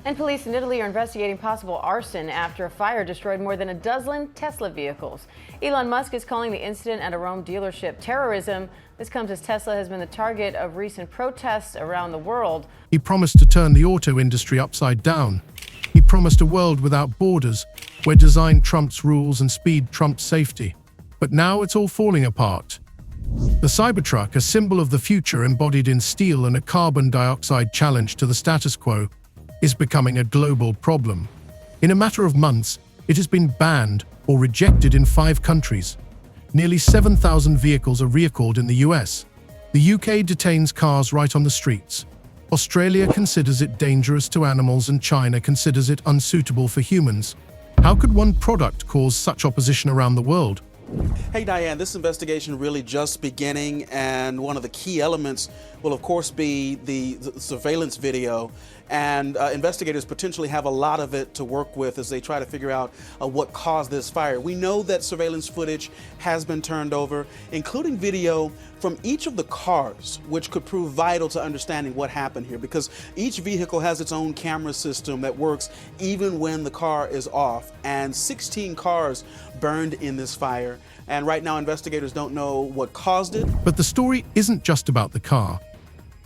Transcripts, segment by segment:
And police in Italy are investigating possible arson after a fire destroyed more than a dozen Tesla vehicles. Elon Musk is calling the incident at a Rome dealership terrorism. This comes as Tesla has been the target of recent protests around the world. He promised to turn the auto industry upside down. He promised a world without borders, where design trumps rules and speed trumps safety. But now it's all falling apart. The Cybertruck, a symbol of the future embodied in steel and a carbon dioxide challenge to the status quo, is becoming a global problem. In a matter of months, it has been banned or rejected in 5 countries. Nearly 7,000 vehicles are recalled in the US. The UK detains cars right on the streets. Australia considers it dangerous to animals and China considers it unsuitable for humans. How could one product cause such opposition around the world? Hey Diane, this investigation really just beginning, and one of the key elements will of course be the surveillance video, and investigators potentially have a lot of it to work with as they try to figure out what caused this fire. We know that surveillance footage has been turned over, including video from each of the cars, which could prove vital to understanding what happened here, because each vehicle has its own camera system that works even when the car is off, and 16 cars burned in this fire. And right now investigators don't know what caused it. But the story isn't just about the car.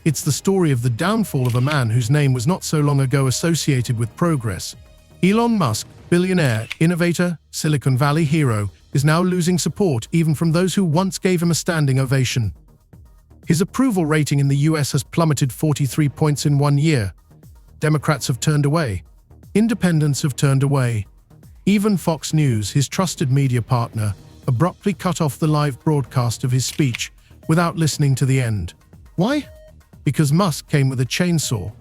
It's the story of the downfall of a man whose name was not so long ago associated with progress. Elon Musk, billionaire, innovator, Silicon Valley hero, is now losing support even from those who once gave him a standing ovation. His approval rating in the US has plummeted 43 points in 1 year. Democrats have turned away. Independents have turned away. Even Fox News, his trusted media partner, abruptly cut off the live broadcast of his speech without listening to the end. Why? Because Musk came with a chainsaw.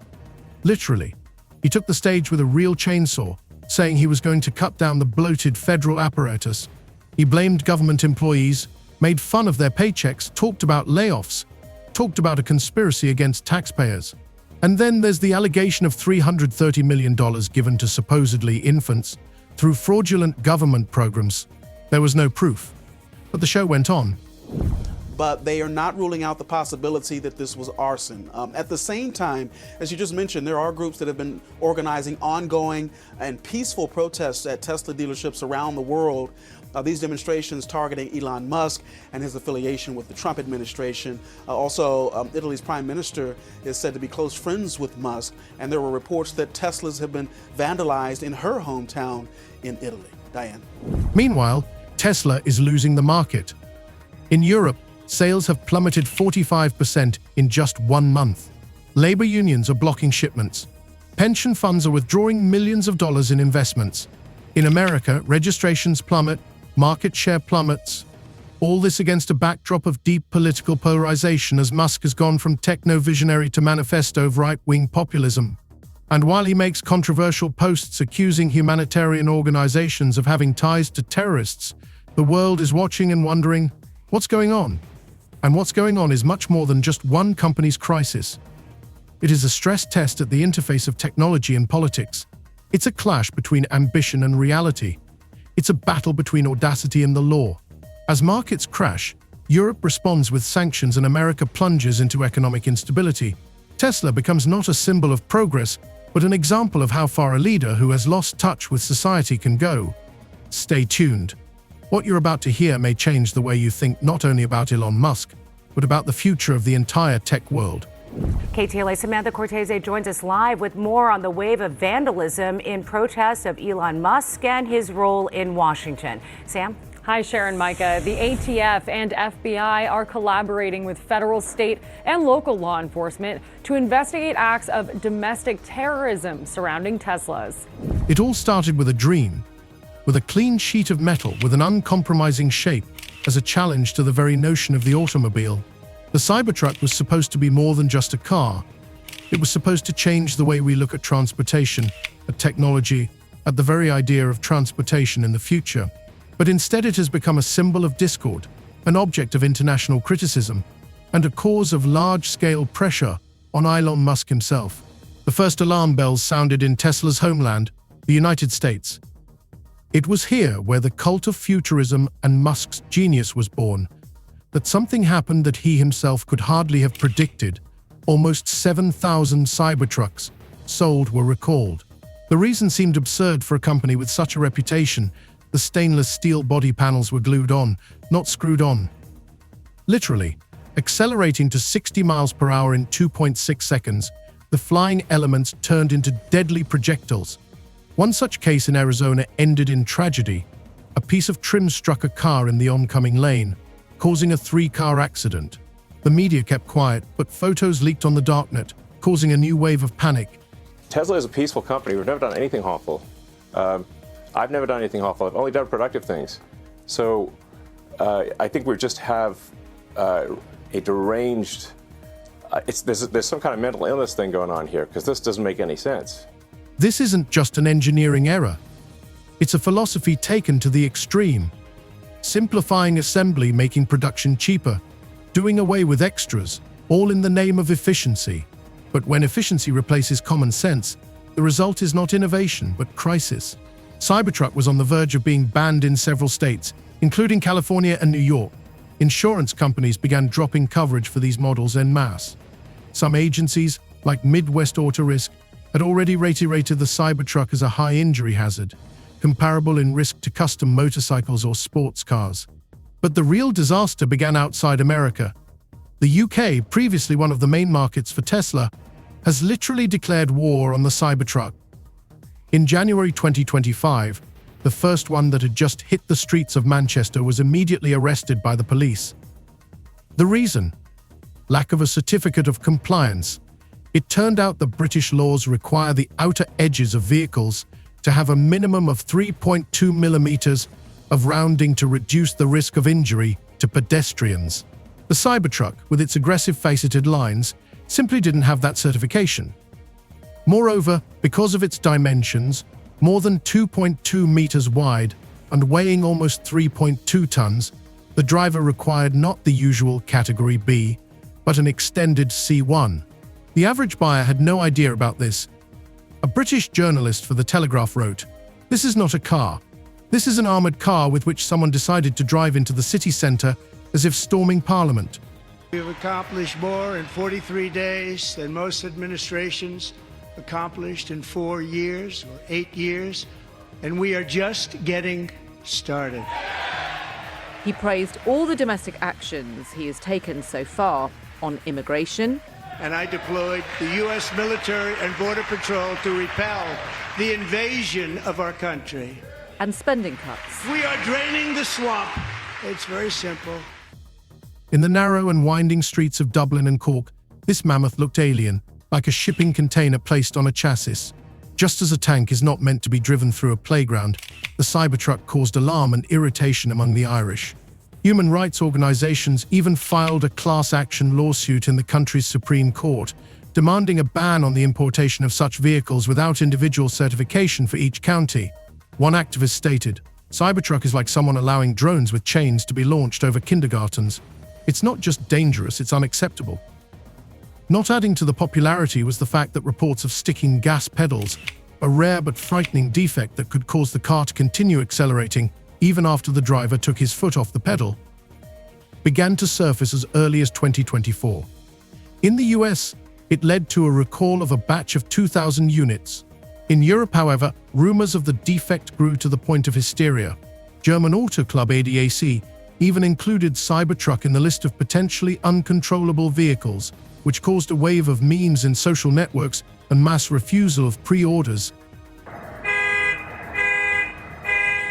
Literally. He took the stage with a real chainsaw, saying he was going to cut down the bloated federal apparatus. He blamed government employees, made fun of their paychecks, talked about layoffs, talked about a conspiracy against taxpayers. And then there's the allegation of $330 million given to supposedly infants through fraudulent government programs. There was no proof. But the show went on. But they are not ruling out the possibility that this was arson. At the same time, as you just mentioned, there are groups that have been organizing ongoing and peaceful protests at Tesla dealerships around the world. These demonstrations targeting Elon Musk and his affiliation with the Trump administration. Also, Italy's prime minister is said to be close friends with Musk, and there were reports that Teslas have been vandalized in her hometown in Italy. Diane. Meanwhile, Tesla is losing the market. In Europe, sales have plummeted 45% in just 1 month. Labor unions are blocking shipments. Pension funds are withdrawing millions of dollars in investments. In America, registrations plummet, market share plummets. All this against a backdrop of deep political polarization as Musk has gone from techno-visionary to manifesto of right-wing populism. And while he makes controversial posts accusing humanitarian organizations of having ties to terrorists, the world is watching and wondering, what's going on? And what's going on is much more than just one company's crisis. It is a stress test at the interface of technology and politics. It's a clash between ambition and reality. It's a battle between audacity and the law. As markets crash, Europe responds with sanctions and America plunges into economic instability. Tesla becomes not a symbol of progress, but an example of how far a leader who has lost touch with society can go. Stay tuned. What you're about to hear may change the way you think not only about Elon Musk, but about the future of the entire tech world. KTLA Samantha Cortese joins us live with more on the wave of vandalism in protest of Elon Musk and his role in Washington. Sam? Hi, Sharon, Micah. The ATF and FBI are collaborating with federal, state, and local law enforcement to investigate acts of domestic terrorism surrounding Teslas. It all started with a dream, with a clean sheet of metal with an uncompromising shape as a challenge to the very notion of the automobile. The Cybertruck was supposed to be more than just a car. It was supposed to change the way we look at transportation, at technology, at the very idea of transportation in the future. But instead it has become a symbol of discord, an object of international criticism, and a cause of large-scale pressure on Elon Musk himself. The first alarm bells sounded in Tesla's homeland, the United States. It was here where the cult of futurism and Musk's genius was born, that something happened that he himself could hardly have predicted. Almost 7,000 Cybertrucks, sold were recalled. The reason seemed absurd for a company with such a reputation. The stainless steel body panels were glued on, not screwed on. Literally, accelerating to 60 miles per hour in 2.6 seconds, the flying elements turned into deadly projectiles. One such case in Arizona ended in tragedy. A piece of trim struck a car in the oncoming lane, causing a 3-car accident. The media kept quiet, but photos leaked on the darknet, causing a new wave of panic. Tesla is a peaceful company. We've never done anything harmful. I've never done anything harmful. I've only done productive things. So I think we just have a deranged, there's some kind of mental illness thing going on here, because this doesn't make any sense. This isn't just an engineering error. It's a philosophy taken to the extreme. Simplifying assembly, making production cheaper, doing away with extras, all in the name of efficiency. But when efficiency replaces common sense, the result is not innovation, but crisis. Cybertruck was on the verge of being banned in several states, including California and New York. Insurance companies began dropping coverage for these models en masse. Some agencies, like Midwest Auto Risk, had already rated the Cybertruck as a high injury hazard, comparable in risk to custom motorcycles or sports cars. But the real disaster began outside America. The UK, previously one of the main markets for Tesla, has literally declared war on the Cybertruck. In January 2025, the first one that had just hit the streets of Manchester was immediately arrested by the police. The reason? Lack of a certificate of compliance. It turned out that British laws require the outer edges of vehicles to have a minimum of 3.2 millimeters of rounding to reduce the risk of injury to pedestrians. The Cybertruck, with its aggressive faceted lines, simply didn't have that certification. Moreover, because of its dimensions, more than 2.2 meters wide and weighing almost 3.2 tons, the driver required not the usual Category B, but an extended C1. The average buyer had no idea about this. A British journalist for The Telegraph wrote, "This is not a car. This is an armored car with which someone decided to drive into the city centre as if storming Parliament." We've accomplished more in 43 days than most administrations accomplished in 4 years or 8 years, and we are just getting started. He praised all the domestic actions he has taken so far on immigration. And I deployed the U.S. military and Border Patrol to repel the invasion of our country. And spending cuts. We are draining the swamp. It's very simple. In the narrow and winding streets of Dublin and Cork, this mammoth looked alien, like a shipping container placed on a chassis. Just as a tank is not meant to be driven through a playground, the Cybertruck caused alarm and irritation among the Irish. Human rights organizations even filed a class action lawsuit in the country's Supreme Court, demanding a ban on the importation of such vehicles without individual certification for each county. One activist stated, "Cybertruck is like someone allowing drones with chains to be launched over kindergartens. It's not just dangerous, it's unacceptable." Not adding to the popularity was the fact that reports of sticking gas pedals, a rare but frightening defect that could cause the car to continue accelerating even after the driver took his foot off the pedal, began to surface as early as 2024. In the US, it led to a recall of a batch of 2,000 units. In Europe, however, rumors of the defect grew to the point of hysteria. German auto club ADAC even included Cybertruck in the list of potentially uncontrollable vehicles, which caused a wave of memes in social networks and mass refusal of pre-orders.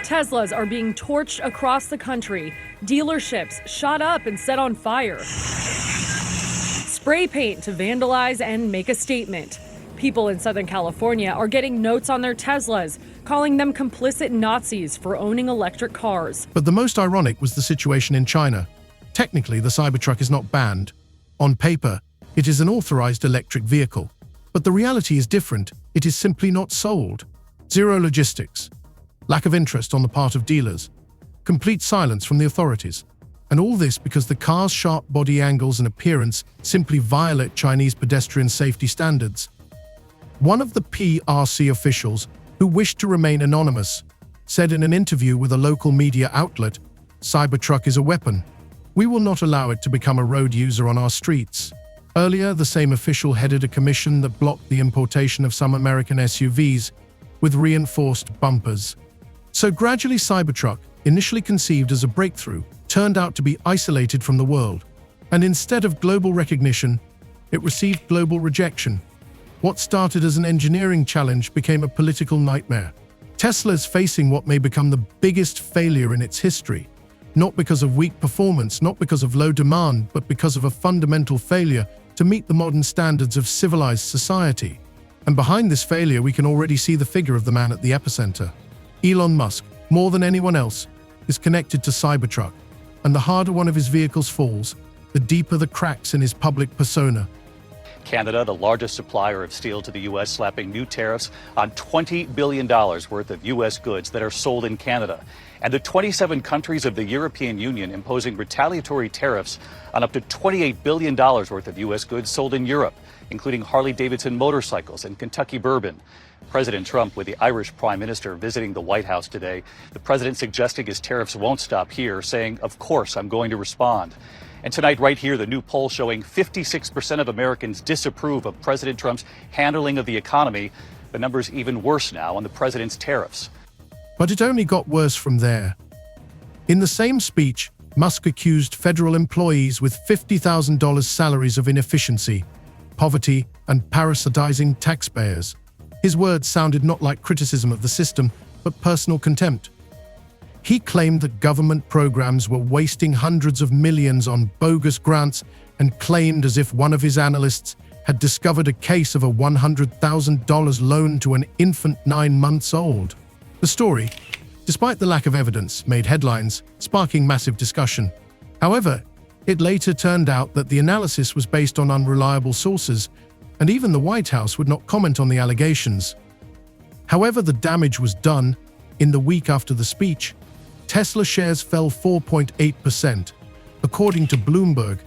Teslas are being torched across the country. Dealerships shot up and set on fire. Spray paint to vandalize and make a statement. People in Southern California are getting notes on their Teslas, calling them complicit Nazis for owning electric cars. But the most ironic was the situation in China. Technically, the Cybertruck is not banned. On paper, it is an authorized electric vehicle. But the reality is different. It is simply not sold. Zero logistics. Lack of interest on the part of dealers. Complete silence from the authorities. And all this because the car's sharp body angles and appearance simply violate Chinese pedestrian safety standards. One of the PRC officials, who wished to remain anonymous, said in an interview with a local media outlet, "Cybertruck is a weapon. We will not allow it to become a road user on our streets." Earlier, the same official headed a commission that blocked the importation of some American SUVs with reinforced bumpers. So gradually Cybertruck, initially conceived as a breakthrough, turned out to be isolated from the world. And instead of global recognition, it received global rejection. What started as an engineering challenge became a political nightmare. Tesla is facing what may become the biggest failure in its history, not because of weak performance, not because of low demand, but because of a fundamental failure to meet the modern standards of civilized society. And behind this failure, we can already see the figure of the man at the epicenter. Elon Musk, more than anyone else, is connected to Cybertruck, and the harder one of his vehicles falls, the deeper the cracks in his public persona. Canada, the largest supplier of steel to the U.S., slapping new tariffs on $20 billion worth of U.S. goods that are sold in Canada. And the 27 countries of the European Union imposing retaliatory tariffs on up to $28 billion worth of U.S. goods sold in Europe, including Harley-Davidson motorcycles and Kentucky bourbon. President Trump with the Irish Prime Minister visiting the White House today. The president suggesting his tariffs won't stop here, saying, "Of course, I'm going to respond." And tonight, right here, the new poll showing 56% of Americans disapprove of President Trump's handling of the economy. The number's even worse now on the president's tariffs. But it only got worse from there. In the same speech, Musk accused federal employees with $50,000 salaries of inefficiency, poverty, and parasitizing taxpayers. His words sounded not like criticism of the system, but personal contempt. He claimed that government programs were wasting hundreds of millions on bogus grants and claimed as if one of his analysts had discovered a case of a $100,000 loan to an infant 9 months old. The story, despite the lack of evidence, made headlines, sparking massive discussion. However, it later turned out that the analysis was based on unreliable sources, and even the White House would not comment on the allegations. However, the damage was done. In the week after the speech, Tesla shares fell 4.8%, according to Bloomberg,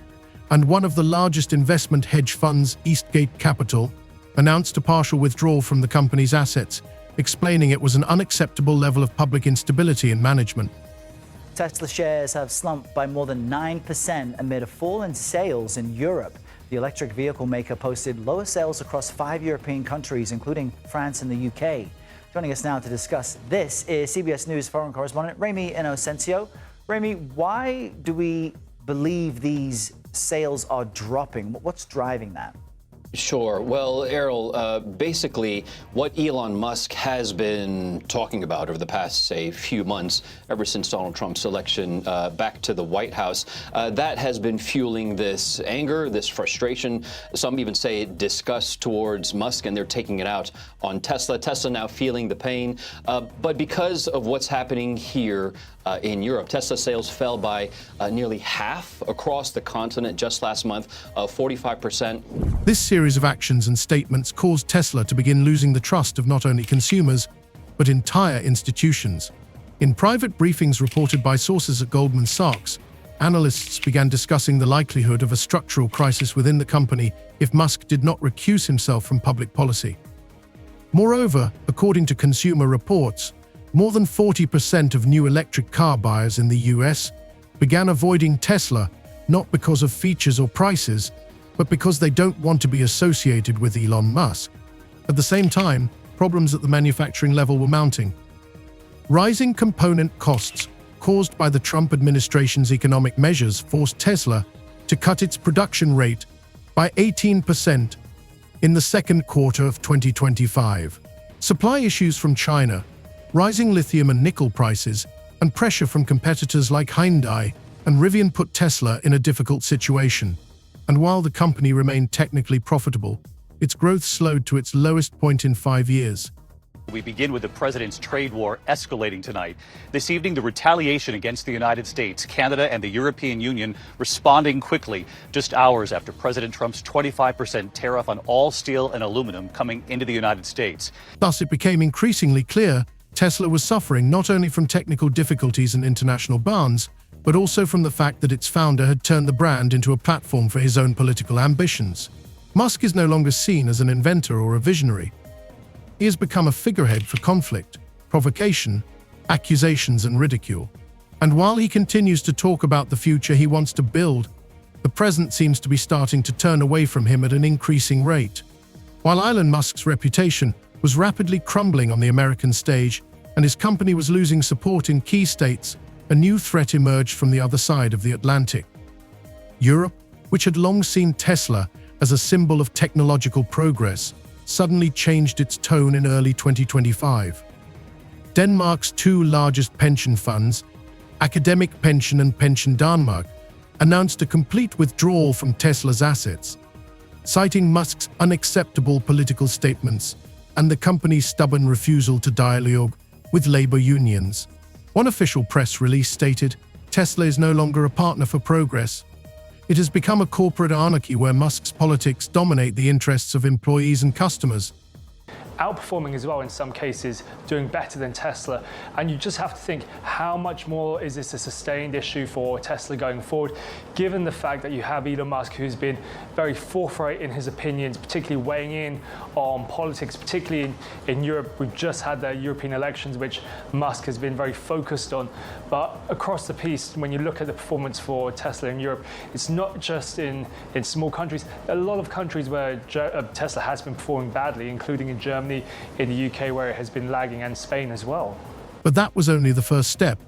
and one of the largest investment hedge funds, Eastgate Capital, announced a partial withdrawal from the company's assets, explaining it was an unacceptable level of public instability in management. Tesla shares have slumped by more than 9% amid a fall in sales in Europe. The electric vehicle maker posted lower sales across 5 European countries, including France and the UK. Joining us now to discuss this is CBS News foreign correspondent Remy Inocencio. Remy, why do we believe these sales are dropping? What's driving that? Sure. Well, Errol, basically what Elon Musk has been talking about over the past, say, few months, ever since Donald Trump's election back to the White House, that has been fueling this anger, this frustration. Some even say disgust towards Musk, and they're taking it out on Tesla. Tesla now feeling the pain. But because of what's happening here in Europe, Tesla sales fell by nearly half across the continent just last month, 45%. This series of actions and statements caused Tesla to begin losing the trust of not only consumers, but entire institutions. In private briefings reported by sources at Goldman Sachs, analysts began discussing the likelihood of a structural crisis within the company if Musk did not recuse himself from public policy. Moreover, according to Consumer Reports, more than 40% of new electric car buyers in the US began avoiding Tesla, not because of features or prices, but because they don't want to be associated with Elon Musk. At the same time, problems at the manufacturing level were mounting. Rising component costs caused by the Trump administration's economic measures forced Tesla to cut its production rate by 18% in the second quarter of 2025. Supply issues from China, rising lithium and nickel prices, and pressure from competitors like Hyundai and Rivian put Tesla in a difficult situation. And while the company remained technically profitable, its growth slowed to its lowest point in 5 years. We begin with the president's trade war escalating tonight. This evening, the retaliation against the United States, Canada, and the European Union responding quickly, just hours after President Trump's 25% tariff on all steel and aluminum coming into the United States. Thus, it became increasingly clear Tesla was suffering not only from technical difficulties and international bans, but also from the fact that its founder had turned the brand into a platform for his own political ambitions. Musk is no longer seen as an inventor or a visionary. He has become a figurehead for conflict, provocation, accusations, and ridicule. And while he continues to talk about the future he wants to build, the present seems to be starting to turn away from him at an increasing rate. While Elon Musk's reputation was rapidly crumbling on the American stage and his company was losing support in key states, a new threat emerged from the other side of the Atlantic. Europe, which had long seen Tesla as a symbol of technological progress, suddenly changed its tone in early 2025. Denmark's two largest pension funds, Academic Pension and Pension Danmark, announced a complete withdrawal from Tesla's assets, citing Musk's unacceptable political statements and the company's stubborn refusal to dialogue with labor unions. One official press release stated, "Tesla is no longer a partner for progress. It has become a corporate anarchy where Musk's politics dominate the interests of employees and customers." Outperforming as well in some cases, doing better than Tesla. And you just have to think, how much more is this a sustained issue for Tesla going forward, given the fact that you have Elon Musk, who's been very forthright in his opinions, particularly weighing in on politics, particularly in Europe. We've just had the European elections, which Musk has been very focused on. But across the piece, when you look at the performance for Tesla in Europe, it's not just in small countries. A lot of countries where Tesla has been performing badly, including in Germany, in the UK, where it has been lagging, and Spain as well. But that was only the first step.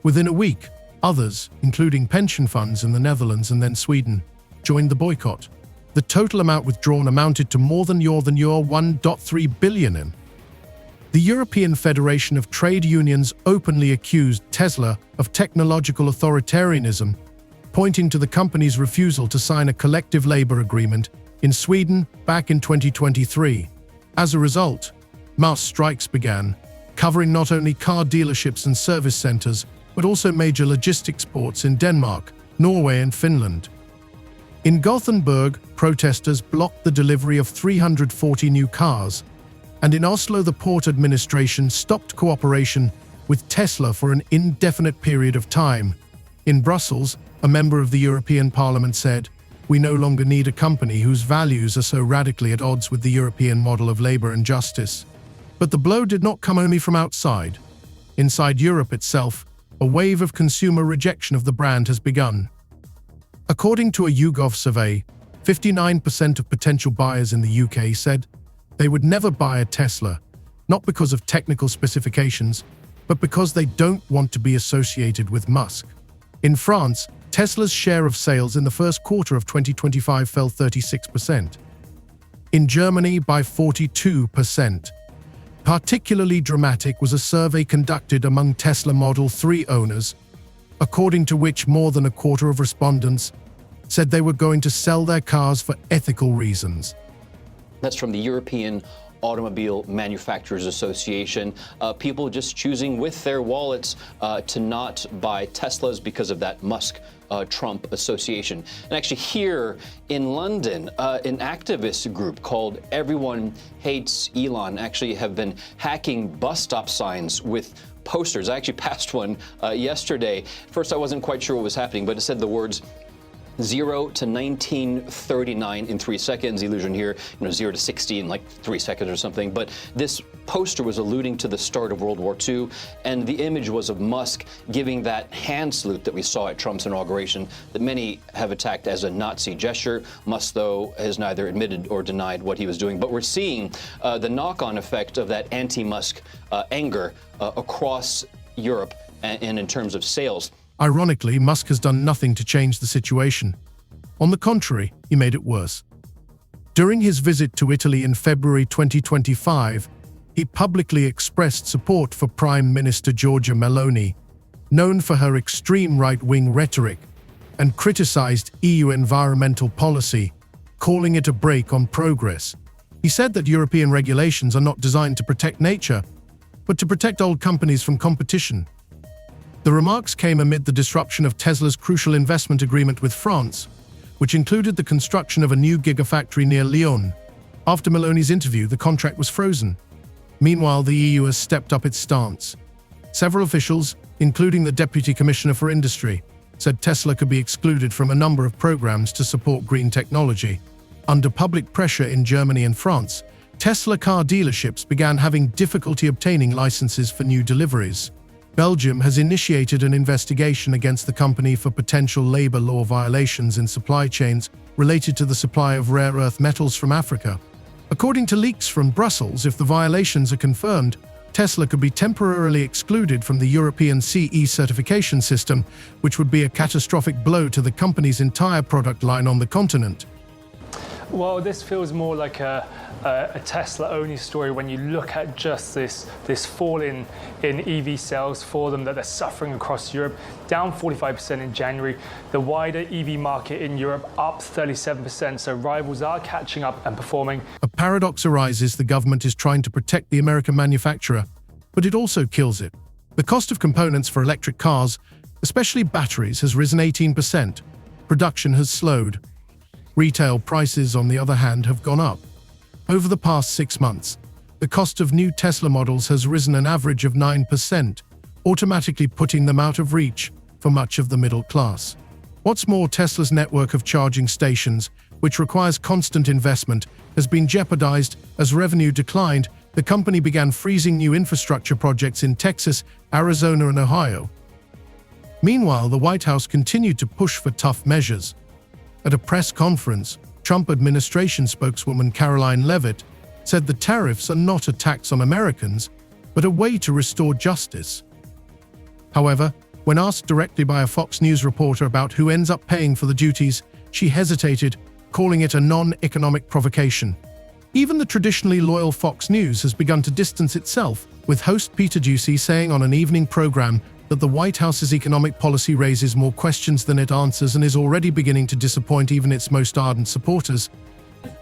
Within a week, others, including pension funds in the Netherlands and then Sweden, joined the boycott. The total amount withdrawn amounted to more than €1.3 billion. The European Federation of Trade Unions openly accused Tesla of technological authoritarianism, pointing to the company's refusal to sign a collective labor agreement in Sweden back in 2023. As a result, mass strikes began, covering not only car dealerships and service centers, but also major logistics ports in Denmark, Norway, and Finland. In Gothenburg, protesters blocked the delivery of 340 new cars, and in Oslo, the port administration stopped cooperation with Tesla for an indefinite period of time. In Brussels, a member of the European Parliament said, "We no longer need a company whose values are so radically at odds with the European model of labor and justice." But the blow did not come only from outside. Inside Europe itself, a wave of consumer rejection of the brand has begun. According to a YouGov survey, 59% of potential buyers in the UK said they would never buy a Tesla, not because of technical specifications, but because they don't want to be associated with Musk. In France, Tesla's share of sales in the first quarter of 2025 fell 36%. In Germany, by 42%. Particularly dramatic was a survey conducted among Tesla Model 3 owners, according to which more than a quarter of respondents said they were going to sell their cars for ethical reasons. That's from the European Automobile Manufacturers Association. People just choosing with their wallets to not buy Teslas because of that Musk-Trump association. And actually here in London, an activist group called Everyone Hates Elon actually have been hacking bus stop signs with posters. I actually passed one yesterday. First, I wasn't quite sure what was happening, but it said the words 0 to 1939 in 3 seconds. Illusion here, 0 to 60 in like 3 seconds or something. But this poster was alluding to the start of World War II, and the image was of Musk giving that hand salute that we saw at Trump's inauguration that many have attacked as a Nazi gesture. Musk, though, has neither admitted or denied what he was doing. But we're seeing the knock-on effect of that anti-Musk anger across Europe and in terms of sales. Ironically, Musk has done nothing to change the situation. On the contrary, he made it worse. During his visit to Italy in February 2025, he publicly expressed support for Prime Minister Giorgia Meloni, known for her extreme right-wing rhetoric, and criticized EU environmental policy, calling it a brake on progress. He said that European regulations are not designed to protect nature, but to protect old companies from competition. The remarks came amid the disruption of Tesla's crucial investment agreement with France, which included the construction of a new gigafactory near Lyon. After Meloni's interview, the contract was frozen. Meanwhile, the EU has stepped up its stance. Several officials, including the Deputy Commissioner for Industry, said Tesla could be excluded from a number of programs to support green technology. Under public pressure in Germany and France, Tesla car dealerships began having difficulty obtaining licenses for new deliveries. Belgium has initiated an investigation against the company for potential labor law violations in supply chains related to the supply of rare earth metals from Africa. According to leaks from Brussels, if the violations are confirmed, Tesla could be temporarily excluded from the European CE certification system, which would be a catastrophic blow to the company's entire product line on the continent. Well, this feels more like a Tesla-only story when you look at just this fall in EV sales for them that they're suffering across Europe, down 45% in January. The wider EV market in Europe up 37%, so rivals are catching up and performing. A paradox arises: the government is trying to protect the American manufacturer, but it also kills it. The cost of components for electric cars, especially batteries, has risen 18%. Production has slowed. Retail prices, on the other hand, have gone up. Over the past 6 months, the cost of new Tesla models has risen an average of 9%, automatically putting them out of reach for much of the middle class. What's more, Tesla's network of charging stations, which requires constant investment, has been jeopardized as revenue declined. The company began freezing new infrastructure projects in Texas, Arizona, and Ohio. Meanwhile, the White House continued to push for tough measures. At a press conference, Trump administration spokeswoman Caroline Leavitt said the tariffs are not a tax on Americans, but a way to restore justice. However, when asked directly by a Fox News reporter about who ends up paying for the duties, she hesitated, calling it a non-economic provocation. Even the traditionally loyal Fox News has begun to distance itself, with host Peter Doocy saying on an evening program that the White House's economic policy raises more questions than it answers and is already beginning to disappoint even its most ardent supporters.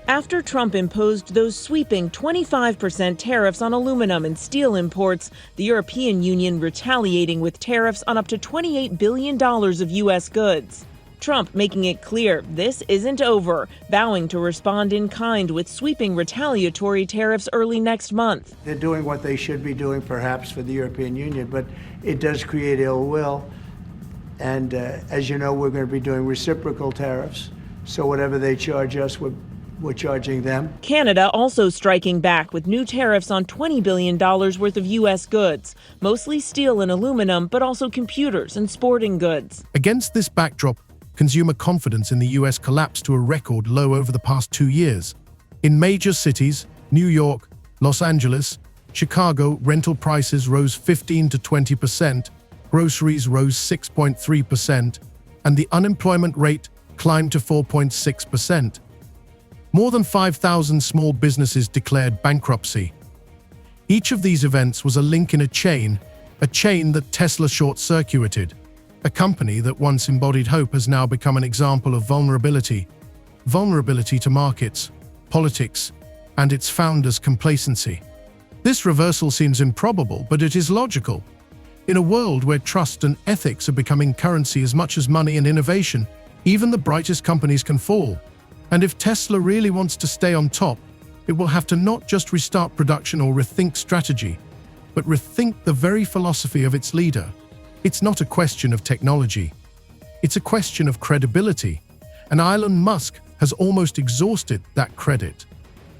After Trump imposed those sweeping 25% tariffs on aluminum and steel imports, the European Union retaliating with tariffs on up to $28 billion of U.S. goods. Trump making it clear this isn't over, vowing to respond in kind with sweeping retaliatory tariffs early next month. They're doing what they should be doing, perhaps, for the European Union, but it does create ill will. And as you know, we're going to be doing reciprocal tariffs. So whatever they charge us, we're charging them. Canada also striking back with new tariffs on $20 billion worth of U.S. goods, mostly steel and aluminum, but also computers and sporting goods. Against this backdrop, consumer confidence in the U.S. collapsed to a record low over the past 2 years. In major cities, New York, Los Angeles, Chicago, rental prices rose 15 to 20%, groceries rose 6.3%, and the unemployment rate climbed to 4.6%. More than 5,000 small businesses declared bankruptcy. Each of these events was a link in a chain that Tesla short-circuited. A company that once embodied hope has now become an example of vulnerability to markets, politics, and its founders' complacency. This reversal seems improbable, but it is logical. In a world where trust and ethics are becoming currency as much as money and innovation, even the brightest companies can fall. And if Tesla really wants to stay on top, it will have to not just restart production or rethink strategy, but rethink the very philosophy of its leader. It's not a question of technology. It's a question of credibility, and Elon Musk has almost exhausted that credit.